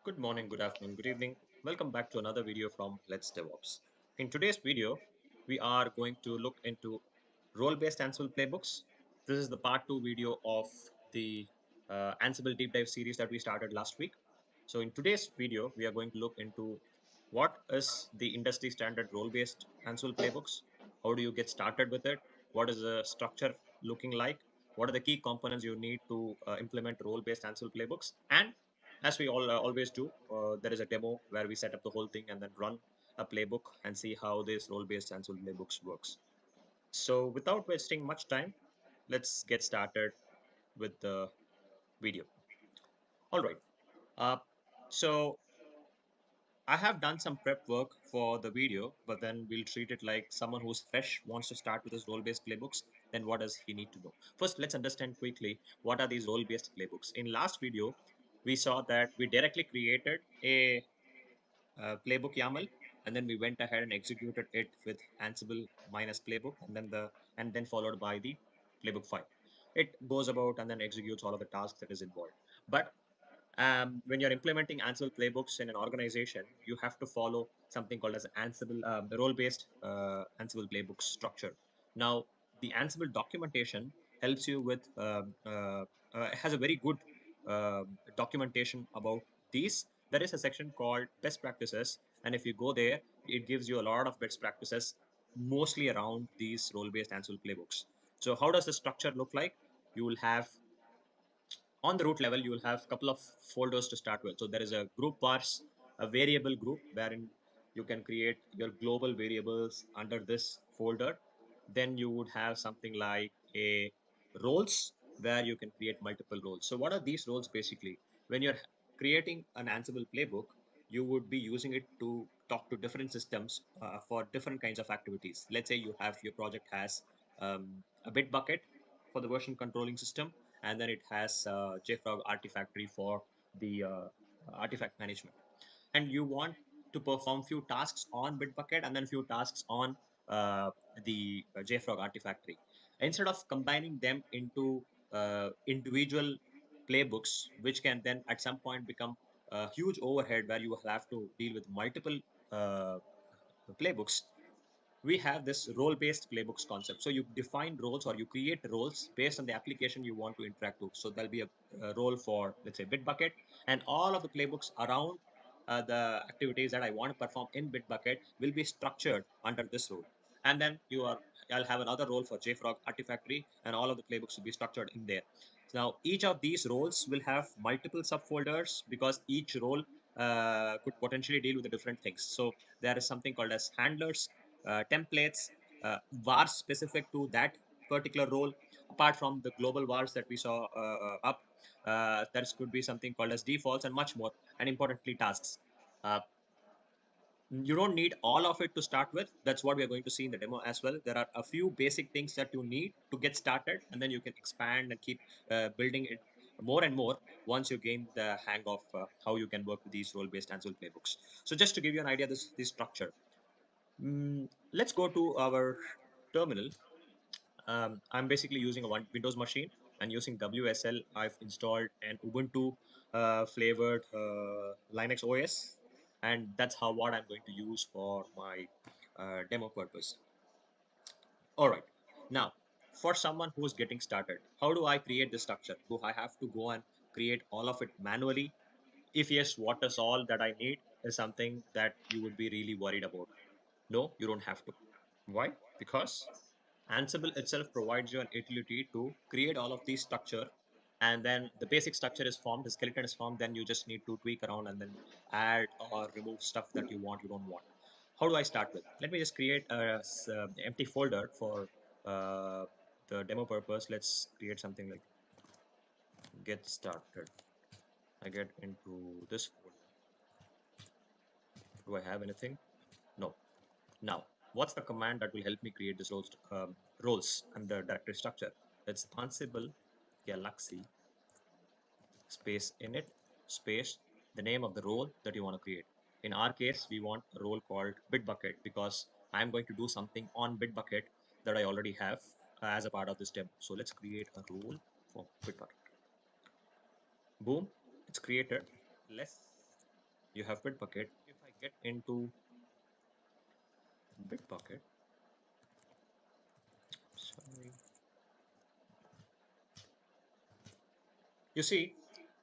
Good morning, good afternoon, good evening. Welcome back to another video from Let's DevOps. In today's video, we are going to look into role-based Ansible playbooks. This is the part 2 video of the Ansible Deep Dive series that we started last week. So in today's video, we are going to look into what is the industry standard role-based Ansible playbooks? How do you get started with it? What is the structure looking like? What are the key components you need to implement role-based Ansible playbooks? And as we always do, there is a demo where we set up the whole thing and then run a playbook and see how this role-based Ansible playbooks works. So without wasting much time, let's get started with the video. All right. Uh, so I have done some prep work for the video, but then we'll treat it like someone who's fresh wants to start with his role-based playbooks. Then what does he need to know? First, let's understand quickly what are these role-based playbooks. In last video, we saw that we directly created a playbook YAML, and then we went ahead and executed it with Ansible minus playbook, and then followed by the playbook file. It goes about and then executes all of the tasks that is involved. But when you're implementing Ansible playbooks in an organization, you have to follow something called as Ansible, the role-based Ansible playbook structure. Now, the Ansible documentation helps you with has a very good documentation about these. There is a section called best practices, and if you go there, it gives you a lot of best practices, mostly around these role-based Ansible playbooks. So, how does the structure look like? You will have on the root level, you will have a couple of folders to start with. So there is a group parse, a variable group wherein you can create your global variables under this folder. Then you would have something like a roles where you can create multiple roles. So what are these roles basically? When you're creating an Ansible playbook, you would be using it to talk to different systems for different kinds of activities. Let's say you have your project has a bit bucket for the version controlling system, and then it has JFrog Artifactory for the artifact management. And you want to perform few tasks on Bitbucket and then few tasks on the JFrog Artifactory. Instead of combining them into individual playbooks, which can then at some point become a huge overhead where you will have to deal with multiple uh, playbooks, we have this role-based playbooks concept. So you define roles or you create roles based on the application you want to interact with. So there'll be a role for, let's say, Bitbucket, and all of the playbooks around the activities that I want to perform in Bitbucket will be structured under this role. And then I'll have another role for JFrog Artifactory, and all of the playbooks will be structured in there. So now each of these roles will have multiple subfolders because each role could potentially deal with the different things. So there is something called as handlers, templates, vars specific to that particular role. Apart from the global vars that we saw up, there could be something called as defaults and much more, and importantly, tasks. Uh, you don't need all of it to start with. That's what we are going to see in the demo as well. There are a few basic things that you need to get started, and then you can expand and keep building it more and more once you gain the hang of how you can work with these role-based Ansible playbooks. So just to give you an idea, this structure. Let's go to our terminal. I'm basically using a Windows machine and using WSL. I've installed an Ubuntu flavored Linux OS, and that's how what I'm going to use for my demo purpose. All right. Now, for someone who's getting started, how do I create the structure? Do I have to go and create all of it manually? If yes, what is all that I need is something that you would be really worried about. No, you don't have to. Why? Because Ansible itself provides you an utility to create all of these structure, and then the basic structure is formed, the skeleton is formed, then you just need to tweak around and then add or remove stuff that you want, you don't want. How do I start with? Let me just create a empty folder for uh, the demo purpose. Let's create something like get started. I get into this folder. Do I have anything? No. Now, what's the command that will help me create this roles and the directory structure? It's Ansible Galaxy space init space the name of the role that you want to create. In our case, we want a role called Bitbucket because I'm going to do something on Bitbucket that I already have as a part of this demo. So let's create a role for Bitbucket. Boom, it's created. Let's You have Bitbucket. If I get into Bitbucket, sorry, you see,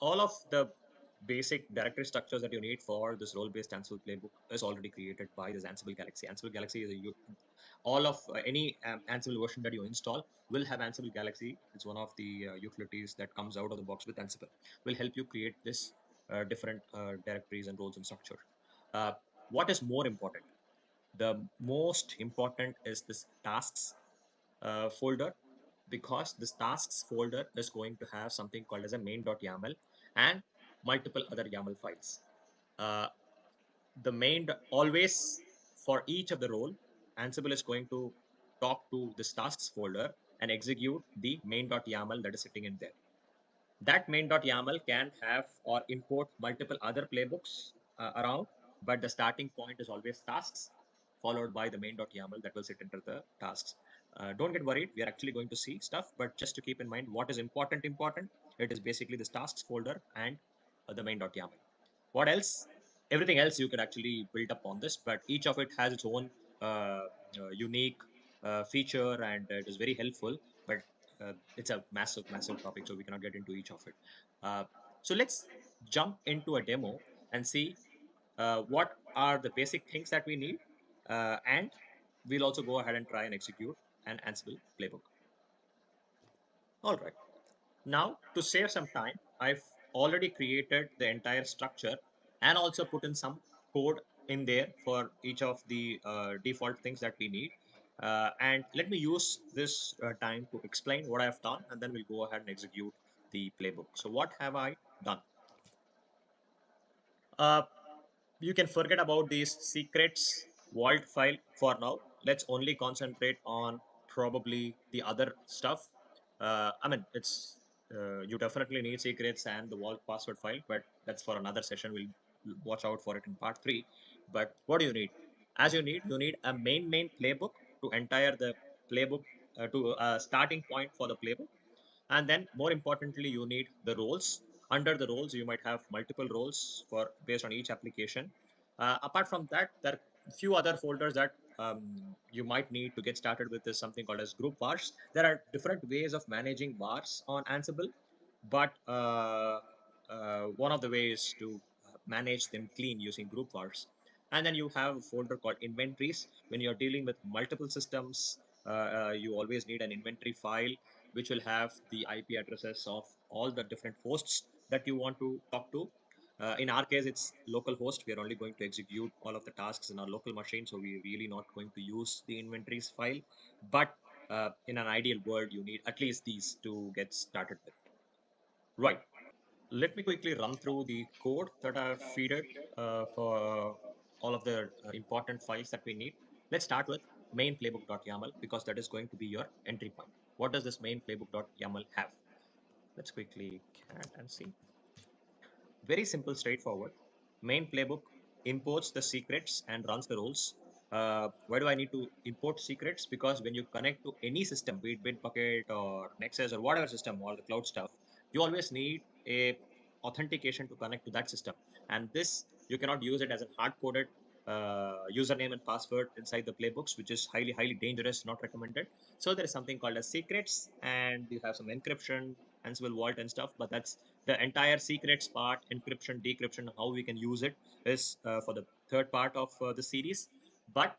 all of the basic directory structures that you need for this role-based Ansible playbook is already created by this Ansible Galaxy. Ansible Galaxy is all of any Ansible version that you install will have Ansible Galaxy. It's one of the utilities that comes out of the box with Ansible. Will help you create this different directories and roles and structure. Uh, what is more important? The most important is this tasks folder, because this tasks folder is going to have something called as a main.yaml and multiple other YAML files. Uh, the main always for each of the role, Ansible is going to talk to this tasks folder and execute the main.yaml that is sitting in there. That main.yaml can have or import multiple other playbooks around, but the starting point is always tasks followed by the main.yaml that will sit under the tasks. Don't get worried, we are actually going to see stuff, but just to keep in mind what is important, it is basically this tasks folder and the main.yaml. What else? Everything else you could actually build up on this, but each of it has its own unique feature, and it is very helpful. But it's a massive topic, so we cannot get into each of it. Uh, so let's jump into a demo and see what are the basic things that we need, and we'll also go ahead and try and execute an Ansible playbook. All right. Now, to save some time, I've already created the entire structure and also put in some code in there for each of the default things that we need. And let me use this time to explain what I've done, and then we'll go ahead and execute the playbook. So what have I done? Uh, you can forget about these secrets vault file for now. Let's only concentrate on probably the other stuff. I mean, it's you definitely need secrets and the vault password file, but that's for another session. We'll watch out for it in part 3. But what do you need? As you need a main playbook to entire the playbook, to a starting point for the playbook. And then more importantly, you need the roles. Under the roles, you might have multiple roles for based on each application. Apart from that, there are a few other folders that you might need to get started with. Is something called as group vars. There are different ways of managing vars on Ansible, but one of the ways to manage them clean using group vars. And then you have a folder called inventories. When you're dealing with multiple systems, you always need an inventory file which will have the IP addresses of all the different hosts that you want to talk to. In our case, it's local host. We are only going to execute all of the tasks in our local machine, so we're really not going to use the inventories file. But in an ideal world, you need at least these to get started with. Right. Let me quickly run through the code that I've feeded for all of the important files that we need. Let's start with main playbook.yaml because that is going to be your entry point. What does this main playbook.yaml have? Let's quickly cat and see. Very simple, straightforward. Main playbook imports the secrets and runs the roles. Why do I need to import secrets? Because when you connect to any system, be it Bitbucket or Nexus or whatever system or the cloud stuff, you always need a authentication to connect to that system. And this, you cannot use it as a hard-coded username and password inside the playbooks, which is highly dangerous, not recommended. So there is something called as secrets, and you have some encryption, Ansible Vault and stuff, but that's the entire secrets part, encryption, decryption, how we can use it is for the third part of the series. But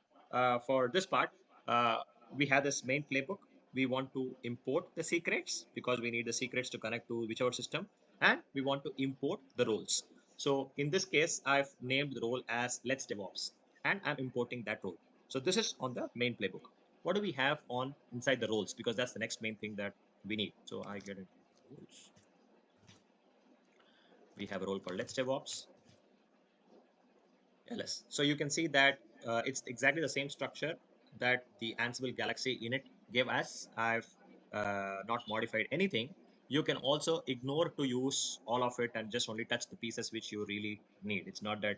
for this part, uh, we have this main playbook. We want to import the secrets because we need the secrets to connect to whichever system, and we want to import the roles. So in this case, I've named the role as Let's DevOps, and I'm importing that role. So this is on the main playbook. What do we have on inside the roles? Because that's the next main thing that we need. So I get it. Roles. We have a role called Let's DevOps LS. So you can see that it's exactly the same structure that the Ansible Galaxy init gave us. I've not modified anything. You can also ignore to use all of it and just only touch the pieces which you really need. It's not that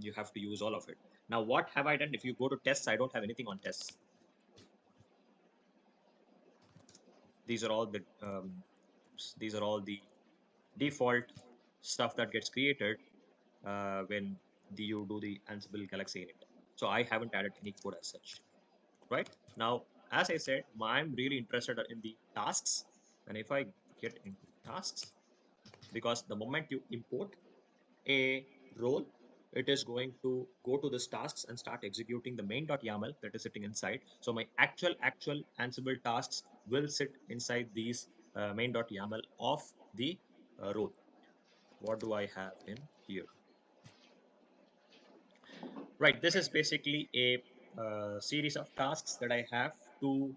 you have to use all of it. Now, what have I done? If you go to tests, I don't have anything on tests. These are all the these are all the default stuff that gets created. when you do the Ansible Galaxy init. So I haven't added any code as such, right? Now, as I said, I'm really interested in the tasks. And if I get into tasks, because the moment you import a role, it is going to go to this tasks and start executing the main.yaml that is sitting inside. So my actual Ansible tasks will sit inside these main.yaml of the role. What do I have in here? Right, this is basically a series of tasks that I have to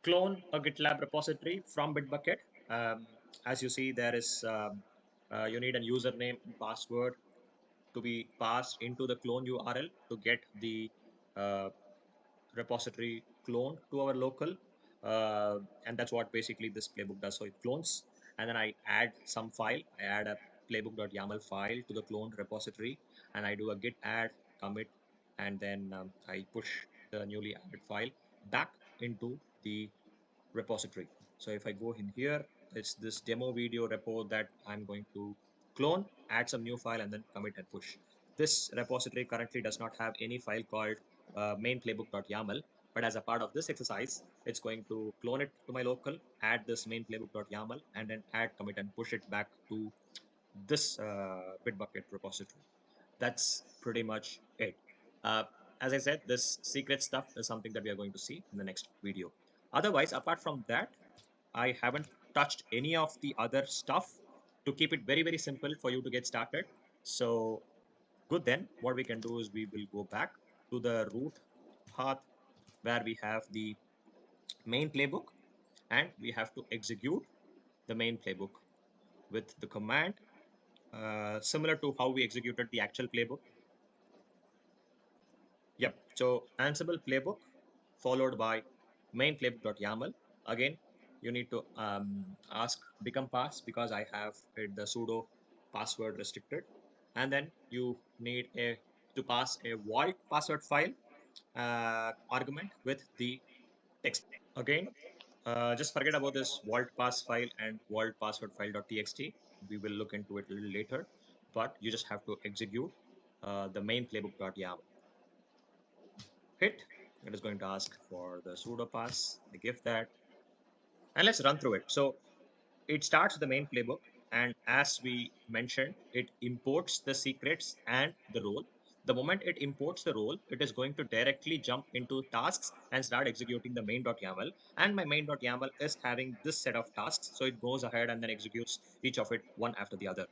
clone a GitLab repository from Bitbucket. Um, as you see, there is you need a username and password to be passed into the clone URL to get the uh, repository cloned to our local. And that's what basically this playbook does. So it clones, and then I add some file. I add a playbook.yaml file to the cloned repository, and I do a git add commit, and then I push the newly added file back into the repository. So if I go in here, it's this demo video repo that I'm going to clone, add some new file, and then commit and push. This repository currently does not have any file called main playbook.yaml, but as a part of this exercise, it's going to clone it to my local, add this main playbook.yaml, and then add, commit, and push it back to this Bitbucket repository. That's pretty much it. Uh, as I said, this secret stuff is something that we are going to see in the next video. Otherwise, apart from that, I haven't touched any of the other stuff to keep it very, very simple for you to get started. So good, then what we can do is we will go back to the root path where we have the main playbook, and we have to execute the main playbook with the command similar to how we executed the actual playbook. Yep. So Ansible playbook followed by main playbook.yaml. Again, you need to ask become pass because I have it the sudo password restricted, and then you need a to pass a vault password file argument with the text. Again, just forget about this vault pass file and vault password file.txt. We will look into it a little later, but you just have to execute the main playbook.yaml. Hit. It is going to ask for the sudo pass. I give that, and let's run through it. So it starts the main playbook, and as we mentioned, it imports the secrets and the role. The moment it imports the role, it is going to directly jump into tasks and start executing the main.yaml. And my main.yaml is having this set of tasks, so it goes ahead and then executes each of it one after the other.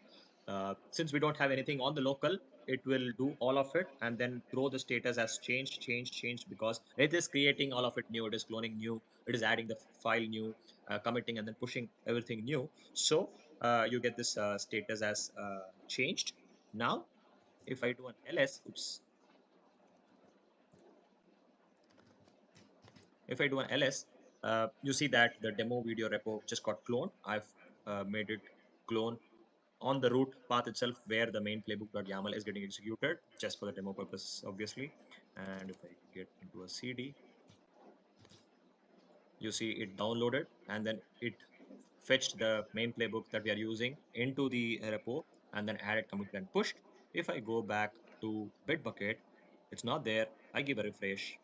Since we don't have anything on the local, it will do all of it and then throw the status as changed, because it is creating all of it new. It is cloning new. It is adding the file new, committing and then pushing everything new. So you get this status as changed. Now, if I do an ls, oops, if I do an ls, you see that the demo video repo just got cloned. I've made it clone on the root path itself where the main playbook.yaml is getting executed just for the demo purpose, obviously. And if I get into a CD, you see it downloaded and then it fetched the main playbook that we are using into the repo and then added, committed, and pushed. If I go back to Bitbucket, it's not there. I give a refresh.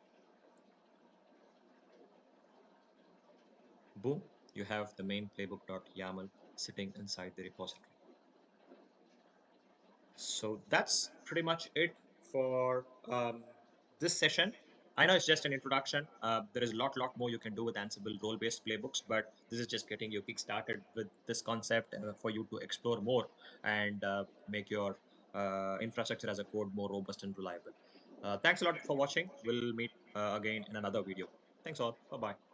Boom, you have the main playbook.yaml sitting inside the repository. So that's pretty much it for this session. I know it's just an introduction. There is a lot more you can do with Ansible role-based playbooks, but this is just getting you kick-started with this concept for you to explore more and make your infrastructure as a code more robust and reliable. Thanks a lot for watching. We'll meet again in another video. Thanks all. Bye-bye.